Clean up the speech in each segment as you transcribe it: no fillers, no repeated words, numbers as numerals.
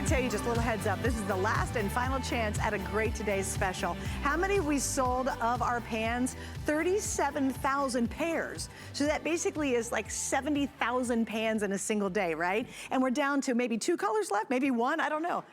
tell you, just a little heads up, this is the last and final chance at a great today's special. How many we sold of our pans? 37,000 pairs. So that basically is like 70,000 pans in a single day, right? And we're down to maybe 2 colors left, maybe 1, I don't know.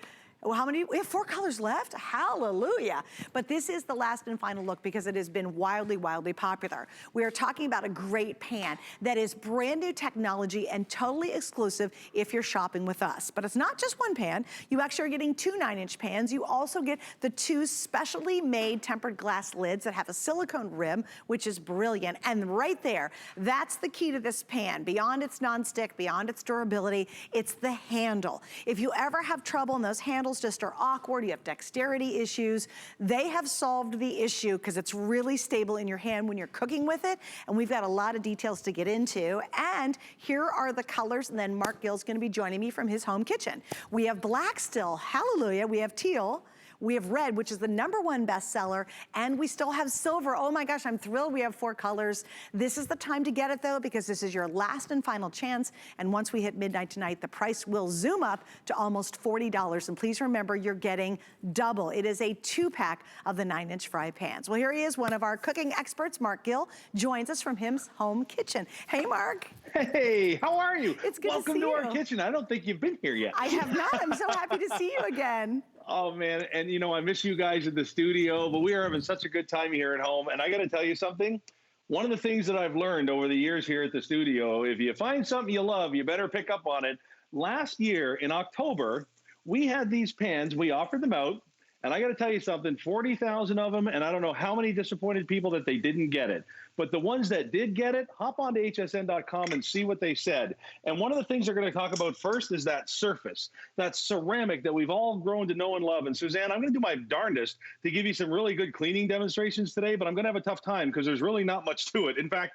Well, how many? We have 4 colors left? Hallelujah. But this is the last and final look because it has been wildly, wildly popular. We are talking about a great pan that is brand new technology and totally exclusive if you're shopping with us. But it's not just one pan. You actually are getting 2 9-inch pans. You also get the 2 specially made tempered glass lids that have a silicone rim, which is brilliant. And right there, that's the key to this pan. Beyond its nonstick, beyond its durability, it's the handle. If you ever have trouble in those handles, just are awkward, you have dexterity issues, they have solved the issue because it's really stable in your hand when you're cooking with it, and we've got a lot of details to get into. And here are the colors, and then Marc Gill's gonna be joining me from his home kitchen. We have black still, hallelujah, we have teal, we have red, which is the #1 bestseller, and we still have silver. Oh my gosh, I'm thrilled we have 4 colors. This is the time to get it though, because this is your last and final chance, and once we hit midnight tonight, the price will zoom up to almost $40, and please remember, you're getting double. It is a 2-pack of the 9-inch fry pans. Well, here he is, one of our cooking experts, Marc Gill, joins us from his home kitchen. Hey, Marc. Hey, how are you? It's good Welcome to our kitchen. I don't think you've been here yet. I have not. I'm so happy to see you again. Oh, man. And, you know, I miss you guys in the studio, but we are having such a good time here at home. And I got to tell you something. One of the things that I've learned over the years here at the studio, if you find something you love, you better pick up on it. Last year in October, we had these pans. We offered them out. And I got to tell you something, 40,000 of them, and I don't know how many disappointed people that they didn't get it. But the ones that did get it, hop onto hsn.com and see what they said. And one of the things they're going to talk about first is that surface, that ceramic that we've all grown to know and love. And Suzanne, I'm going to do my darndest to give you some really good cleaning demonstrations today, but I'm going to have a tough time because there's really not much to it. In fact,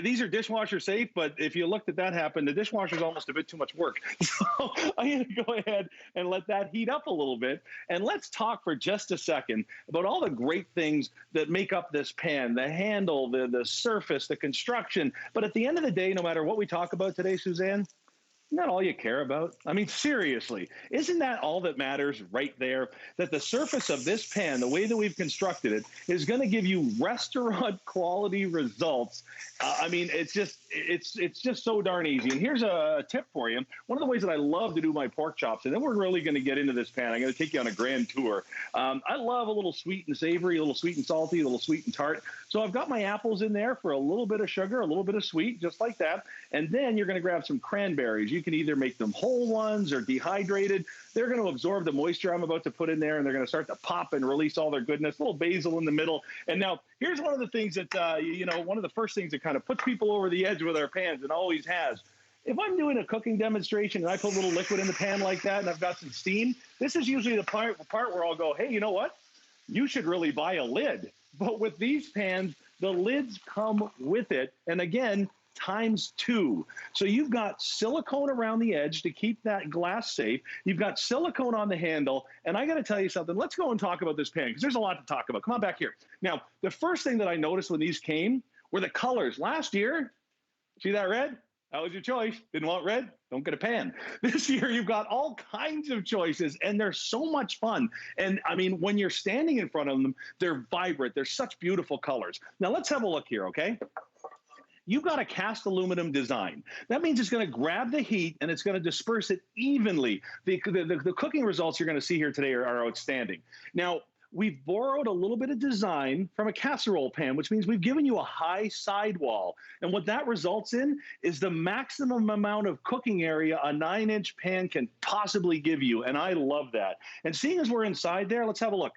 these are dishwasher safe, but if you looked at that happen, the dishwasher is almost a bit too much work. So I'm going to go ahead and let that heat up a little bit. And let's talk for just a second about all the great things that make up this pan, the handle, the surface, the construction. But at the end of the day, no matter what we talk about today, Suzanne, isn't that all you care about? I mean, seriously, isn't that all that matters right there? That the surface of this pan, the way that we've constructed it, is going to give you restaurant quality results. I mean, it's just so darn easy. And here's a tip for you. One of the ways that I love to do my pork chops, and then we're really going to get into this pan. I'm going to take you on a grand tour. I love a little sweet and savory, a little sweet and salty, a little sweet and tart. So I've got my apples in there for a little bit of sugar, a little bit of sweet, just like that. And then you're going to grab some cranberries. You can either make them whole ones or dehydrated. They're going to absorb the moisture I'm about to put in there, and they're going to start to pop and release all their goodness. A little basil in the middle. And now here's one of the things that, you know, one of the first things that kind of puts people over the edge with our pans, and always has. If I'm doing a cooking demonstration and I put a little liquid in the pan like that and I've got some steam, this is usually the part where I'll go, hey, you know what? You should really buy a lid. But with these pans, the lids come with it. And again, ×2. So you've got silicone around the edge to keep that glass safe. You've got silicone on the handle. And I got to tell you something. Let's go and talk about this pan because there's a lot to talk about. Come on back here. Now, the first thing that I noticed when these came were the colors. Last year, see that red? That was your choice. Didn't want red? Don't get a pan. This year, you've got all kinds of choices, and they're so much fun. And, I mean, when you're standing in front of them, they're vibrant. They're such beautiful colors. Now, let's have a look here, okay? You've got a cast aluminum design. That means it's going to grab the heat, and it's going to disperse it evenly. The cooking results you're going to see here today are outstanding. Now, we've borrowed a little bit of design from a casserole pan, which means we've given you a high sidewall. And what that results in is the maximum amount of cooking area a 9-inch pan can possibly give you. And I love that. And seeing as we're inside there, let's have a look.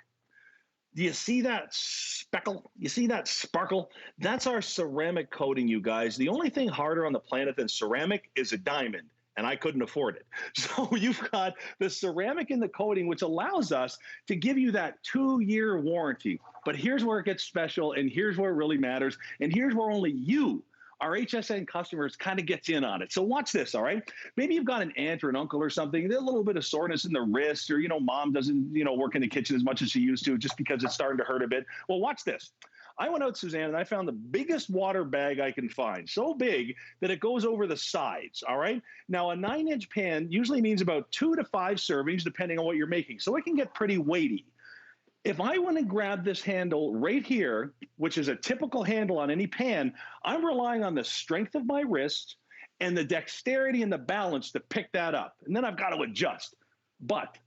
Do you see that speckle? You see that sparkle? That's our ceramic coating, you guys. The only thing harder on the planet than ceramic is a diamond. And I couldn't afford it. So you've got the ceramic in the coating, which allows us to give you that 2-year warranty. But here's where it gets special, and here's where it really matters, and here's where only you, our HSN customers, kind of gets in on it. So watch this, all right? Maybe you've got an aunt or an uncle or something, a little bit of soreness in the wrist, or, you know, mom doesn't, you know, work in the kitchen as much as she used to just because it's starting to hurt a bit. Well, watch this. I went out, Suzanne, and I found the biggest water bag I can find. So big that it goes over the sides, all right? Now, a 9-inch pan usually means about 2 to 5 servings, depending on what you're making. So it can get pretty weighty. If I want to grab this handle right here, which is a typical handle on any pan, I'm relying on the strength of my wrist and the dexterity and the balance to pick that up. And then I've got to adjust. But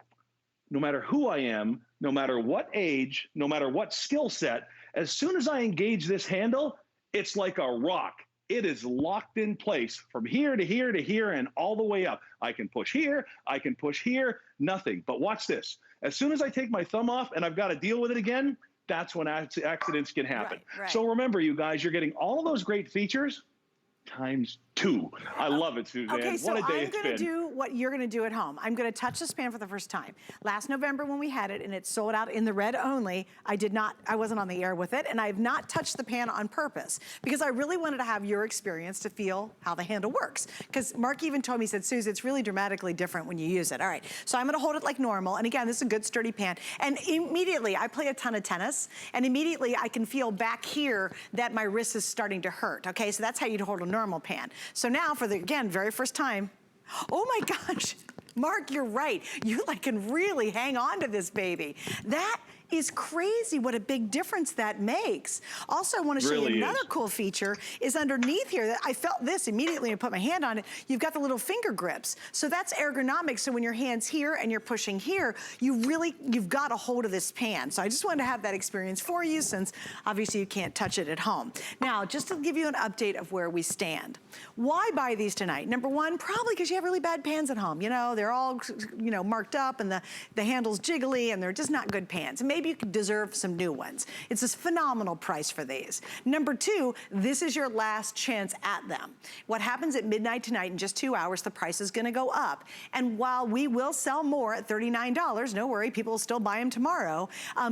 no matter who I am, no matter what age, no matter what skill set, as soon as I engage this handle, it's like a rock. It is locked in place from here to here to here and all the way up. I can push here, I can push here, nothing. But watch this. As soon as I take my thumb off and I've got to deal with it again, that's when accidents can happen. Right. So remember, you guys, you're getting all of those great features times 2. I love it, Suzanne. Okay, so what a day I'm going to do what you're going to do at home. I'm going to touch this pan for the first time. Last November when we had it and it sold out in the red only, I wasn't on the air with it, and I have not touched the pan on purpose because I really wanted to have your experience to feel how the handle works. Because Marc even told me, he said, Suze, it's really dramatically different when you use it. All right, so I'm going to hold it like normal. And again, this is a good sturdy pan. And immediately, I play a ton of tennis, and immediately I can feel back here that my wrist is starting to hurt. Okay, so that's how you'd hold a normal pan. So now for the, again, very first time, oh my gosh, Marc, you're right. You like can really hang on to this baby. That is crazy what a big difference that makes. Also, I want to show you another cool feature is underneath here. That I felt this immediately when I put my hand on it. You've got the little finger grips. So that's ergonomic. So when your hand's here and you're pushing here, you've got a hold of this pan. So I just wanted to have that experience for you since obviously you can't touch it at home. Now, just to give you an update of where we stand. Why buy these tonight? Number one, probably because you have really bad pans at home. You know, they're all, marked up and the handle's jiggly and they're just not good pans. And maybe you could deserve some new ones. It's a phenomenal price for these. Number two, this is your last chance at them. What happens at midnight tonight, in just 2 hours, the price is gonna go up. And while we will sell more at $39, no worry, people will still buy them tomorrow,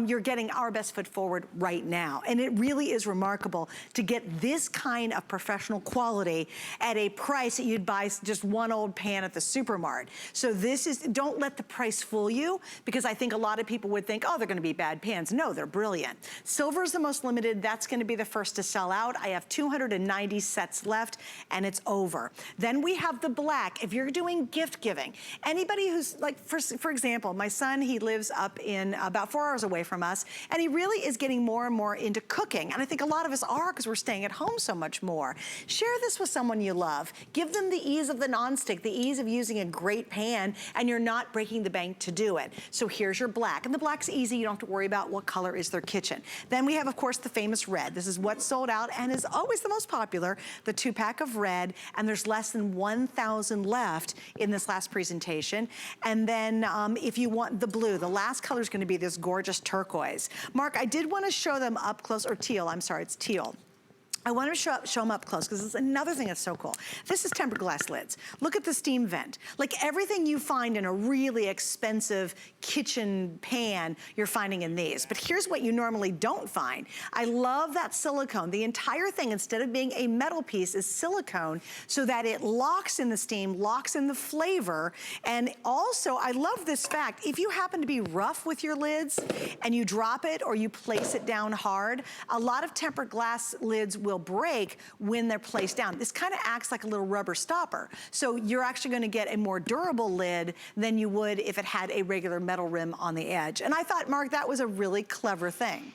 you're getting our best foot forward right now. And it really is remarkable to get this kind of professional quality at a price that you'd buy just one old pan at the supermarket. So this is, don't let the price fool you, because I think a lot of people would think, oh, they're gonna be bad pans. No, they're brilliant. Silver is the most limited. That's gonna be the first to sell out. I have 290 sets left and it's over. Then we have the black. If you're doing gift giving, anybody who's like, for example, my son, he lives up in about 4 hours away from us, and he really is getting more and more into cooking. And I think a lot of us are because we're staying at home so much more. Share this with someone you love. Give them the ease of the nonstick, the ease of using a great pan, and you're not breaking the bank to do it. So here's your black. And the black's easy. You don't have to worry about what color is their kitchen. Then we have, of course, the famous red. This is what's sold out and is always the most popular, the 2-pack of red, and there's less than 1,000 left in this last presentation. And then if you want the blue, the last color is going to be this gorgeous turquoise. Marc, I did want to show them up close, or teal, I'm sorry, it's teal. I want to show them up close because it's another thing that's so cool. This is tempered glass lids. Look at the steam vent. Like everything you find in a really expensive kitchen pan, you're finding in these. But here's what you normally don't find. I love that silicone. The entire thing, instead of being a metal piece, is silicone so that it locks in the steam, locks in the flavor. And also, I love this fact. If you happen to be rough with your lids and you drop it or you place it down hard, a lot of tempered glass lids will break when they're placed down. This kind of acts like a little rubber stopper. So you're actually going to get a more durable lid than you would if it had a regular metal rim on the edge. And I thought, Marc, that was a really clever thing.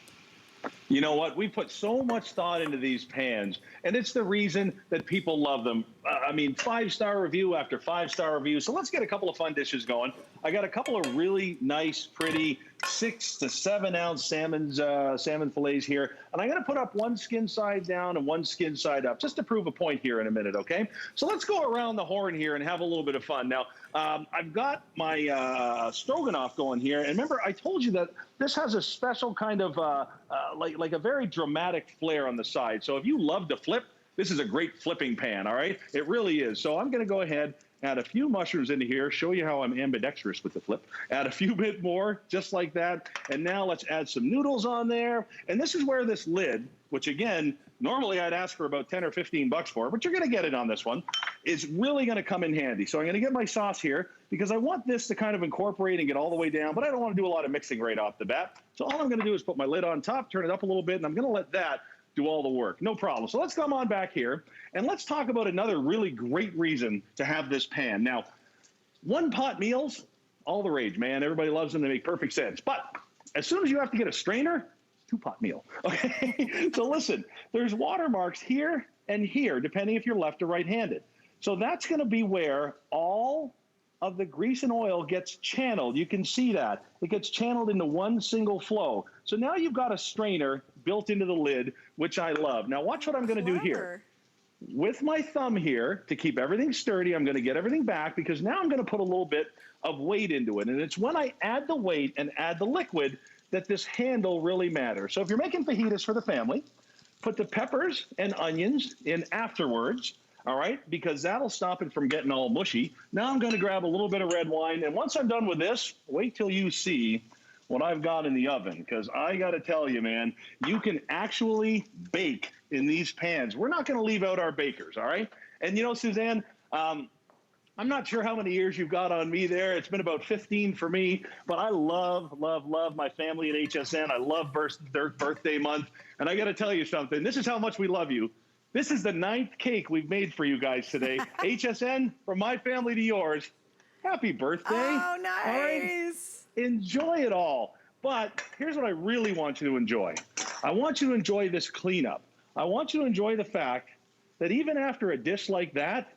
You know what? We put so much thought into these pans, and it's the reason that people love them. I mean, 5-star review after 5-star review. So let's get a couple of fun dishes going. I got a couple of really nice, pretty 6 to 7 ounce salmon fillets here. And I'm going to put up one skin side down and one skin side up just to prove a point here in a minute, okay? So let's go around the horn here and have a little bit of fun. Now, I've got my stroganoff going here. And remember, I told you that this has a special kind of, like a very dramatic flair on the side. So if you love to flip, this is a great flipping pan, all right? It really is. So I'm going to go ahead, add a few mushrooms into here, show you how I'm ambidextrous with the flip. Add a few bit more, just like that. And now let's add some noodles on there. And this is where this lid, which again, normally I'd ask for about 10 or 15 bucks for, but you're gonna get it on this one. is really going to come in handy. So I'm going to get my sauce here because I want this to kind of incorporate and get all the way down, but I don't want to do a lot of mixing right off the bat. So all I'm going to do is put my lid on top, turn it up a little bit, and I'm going to let that do all the work. No problem. So let's come on back here and let's talk about another really great reason to have this pan. Now, one-pot meals, all the rage, man. Everybody loves them. They make perfect sense. But as soon as you have to get a strainer, two-pot meal. Okay? So listen, there's watermarks here and here, depending if you're left or right-handed. So that's going to be where all of the grease and oil gets channeled. You can see that. It gets channeled into one single flow. So now you've got a strainer built into the lid, which I love. Now watch what I'm going to do here. With my thumb here, to keep everything sturdy, I'm going to get everything back because now I'm going to put a little bit of weight into it. And it's when I add the weight and add the liquid that this handle really matters. So if you're making fajitas for the family, put the peppers and onions in afterwards. All right, because that'll stop it from getting all mushy. Now I'm going to grab a little bit of red wine, and once I'm done with this, wait till you see what I've got in the oven, because I got to tell you, man, you can actually bake in these pans. We're not going to leave out our bakers, all right? And, you know, Suzanne, I'm not sure how many years you've got on me there. It's been about 15 for me, but I love, love, love my family at HSN. I love their birthday month, and I got to tell you something. This is how much we love you. This is the 9th cake we've made for you guys today. HSN, from my family to yours, happy birthday. Oh, nice. All right? Enjoy it all. But here's what I really want you to enjoy. I want you to enjoy this cleanup. I want you to enjoy the fact that even after a dish like that,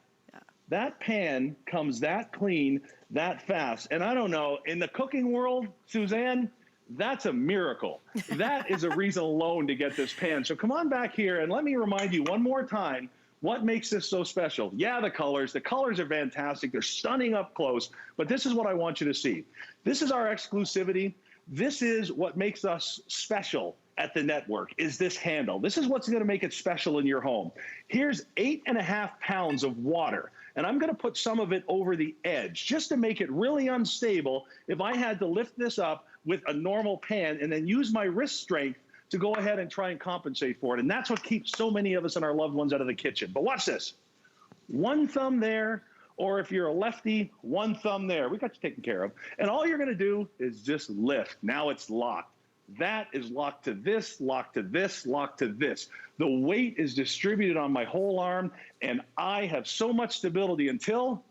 that pan comes that clean, that fast. And I don't know, in the cooking world, Suzanne, that's a miracle. That is a reason alone to get this pan. So come on back here and let me remind you one more time what makes this so special. Yeah, the colors. The colors are fantastic. They're stunning up close. But this is what I want you to see. This is our exclusivity. This is what makes us special at the network, is this handle. This is what's going to make it special in your home. Here's 8.5 pounds of water. And I'm going to put some of it over the edge just to make it really unstable if I had to lift this up with a normal pan and then use my wrist strength to go ahead and try and compensate for it. And that's what keeps so many of us and our loved ones out of the kitchen. But watch this. One thumb there, or if you're a lefty, one thumb there. We got you taken care of. And all you're going to do is just lift. Now it's locked. That is locked to this, locked to this, locked to this. The weight is distributed on my whole arm, and I have so much stability until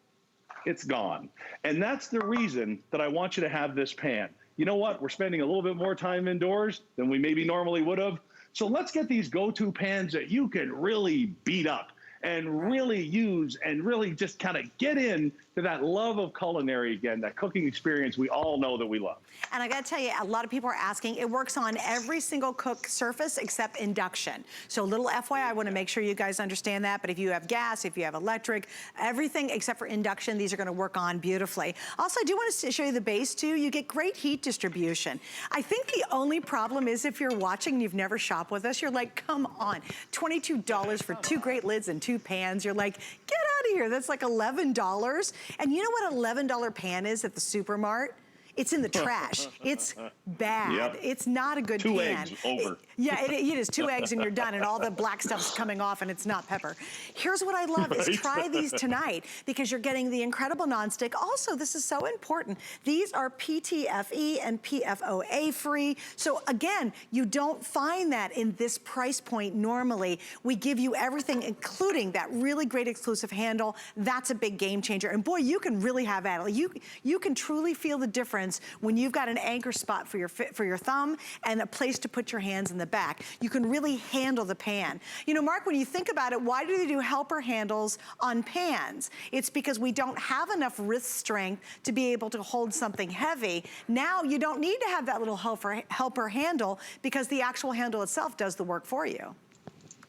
it's gone. And that's the reason that I want you to have this pan. You know what? We're spending a little bit more time indoors than we maybe normally would have. So let's get these go-to pans that you can really beat up and really use and really just kind of get in to that love of culinary again, that cooking experience we all know that we love. And I gotta tell you, a lot of people are asking, it works on every single cook surface except induction. So a little FYI, I wanna make sure you guys understand that, but if you have gas, if you have electric, everything except for induction, these are gonna work on beautifully. Also, I do wanna show you the base too. You get great heat distribution. I think the only problem is if you're watching and you've never shopped with us, you're like, come on, $22 for 2 great lids and 2 pans. You're like, get out of here, that's like $11. And you know what $11 pan is at the supermart? It's in the trash. It's bad. Yep. It's not a good pan. 2 eggs, over. It is 2 eggs and you're done, and all the black stuff's coming off and it's not pepper. Here's what I love is try these tonight because you're getting the incredible nonstick. Also, this is so important. These are PTFE and PFOA free. So again, you don't find that in this price point normally. We give you everything, including that really great exclusive handle. That's a big game changer. And boy, you can really have at it. You can truly feel the difference when you've got an anchor spot for your thumb and a place to put your hands in the back. You can really handle the pan. You know, Mark, when you think about it, why do they do helper handles on pans? It's because we don't have enough wrist strength to be able to hold something heavy. Now you don't need to have that little helper handle because the actual handle itself does the work for you.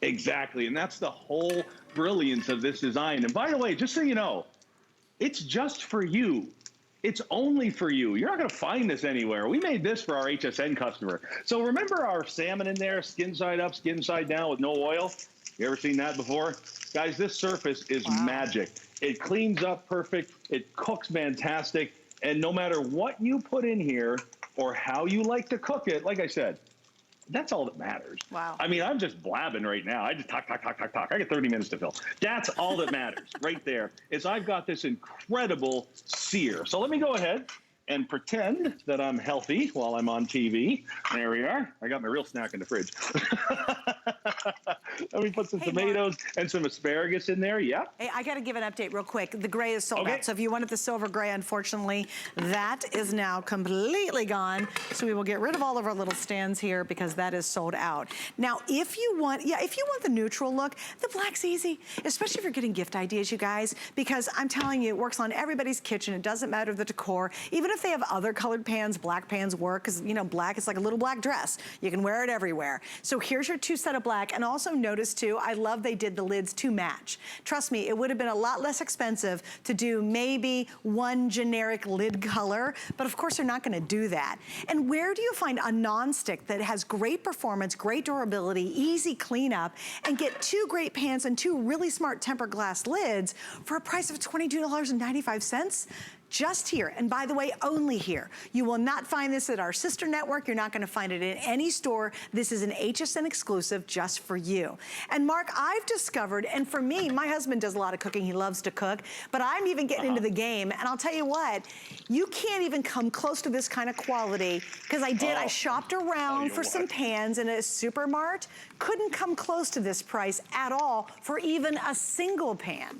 Exactly, and that's the whole brilliance of this design. And by the way, just so you know, it's just for you. It's only for you. You're not going to find this anywhere. We made this for our HSN customer. So remember our salmon in there, skin side up, skin side down with no oil? You ever seen that before? Guys, this surface is magic. It cleans up perfect. It cooks fantastic. And no matter what you put in here or how you like to cook it, like I said, That's all that matters. Wow. I mean, I'm just blabbing right now. I just talk. I got 30 minutes to fill. That's all that matters right there, is I've got this incredible sear. So let me go ahead and pretend that I'm healthy while I'm on TV. There we are. I got my real snack in the fridge. Let me put some tomatoes and some asparagus in there. Yeah. Hey, I got to give an update real quick. The gray is sold out. So if you wanted the silver gray, unfortunately, that is now completely gone. So we will get rid of all of our little stands here because that is sold out. Now, if you want, if you want the neutral look, the black's easy, especially if you're getting gift ideas, you guys, because I'm telling you, it works on everybody's kitchen. It doesn't matter the decor. Even if they have other colored pans, black pans work, because, you know, black is like a little black dress. You can wear it everywhere. So here's your 2 set of black. And also notice too, I love they did the lids to match. Trust me, it would have been a lot less expensive to do maybe one generic lid color, but of course they're not gonna do that. And where do you find a non-stick that has great performance, great durability, easy cleanup, and get 2 great pans and 2 really smart tempered glass lids for a price of $22.95? Just here, and by the way, only here. You will not find this at our sister network. You're not gonna find it in any store. This is an HSN exclusive just for you. And Mark, I've discovered, and for me, my husband does a lot of cooking. He loves to cook, but I'm even getting into the game, and I'll tell you what, you can't even come close to this kind of quality, because I shopped around for some pans in a supermart, couldn't come close to this price at all for even a single pan.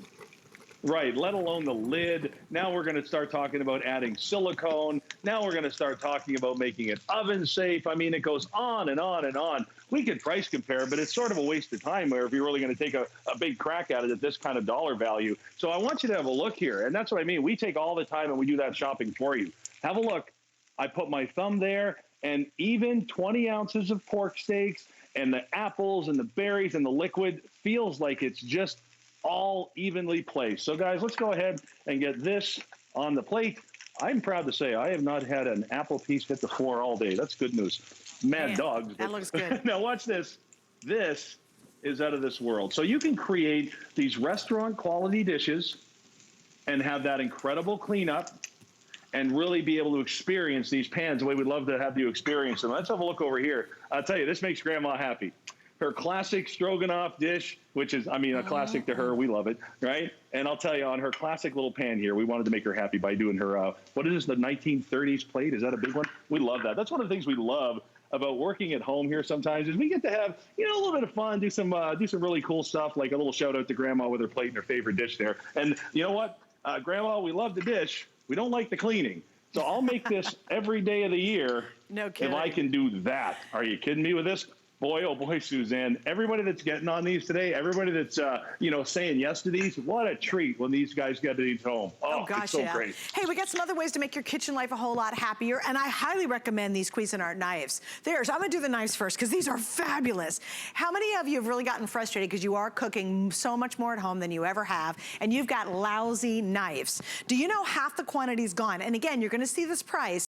Right, let alone the lid. Now we're gonna start talking about adding silicone. Now we're gonna start talking about making it oven safe. I mean, it goes on and on and on. We could price compare, but it's sort of a waste of time where if you're really gonna take a big crack at it at this kind of dollar value. So I want you to have a look here, and that's what I mean. We take all the time and we do that shopping for you. Have a look. I put my thumb there, and even 20 ounces of pork steaks and the apples and the berries and the liquid feels like it's just all evenly placed. So guys, let's go ahead and get this on the plate. I'm proud to say I have not had an apple piece hit the floor all day. That's good news. Mad dogs. That looks good. Now watch this. This is out of this world. So you can create these restaurant quality dishes and have that incredible cleanup and really be able to experience these pans the way we'd love to have you experience them. Let's have a look over here. I'll tell you, this makes Grandma happy. Her classic stroganoff dish, which is, I mean, a classic to her. We love it, right? And I'll tell you, on her classic little pan here, we wanted to make her happy by doing her, what is this, the 1930s plate? Is that a big one? We love that. That's one of the things we love about working at home here sometimes is we get to have, you know, a little bit of fun, do some really cool stuff, like a little shout out to Grandma with her plate and her favorite dish there. And you know what? Grandma, we love the dish. We don't like the cleaning. So I'll make this every day of the year. No kidding. If I can do that. Are you kidding me with this? Boy, oh boy, Suzanne, everybody that's getting on these today, everybody that's, you know, saying yes to these, what a treat when these guys get these home. Oh gosh, it's so great. Hey, we got some other ways to make your kitchen life a whole lot happier, and I highly recommend these Cuisinart knives. I'm gonna do the knives first, because these are fabulous. How many of you have really gotten frustrated because you are cooking so much more at home than you ever have, and you've got lousy knives? Do you know half the quantity's gone? And again, you're gonna see this price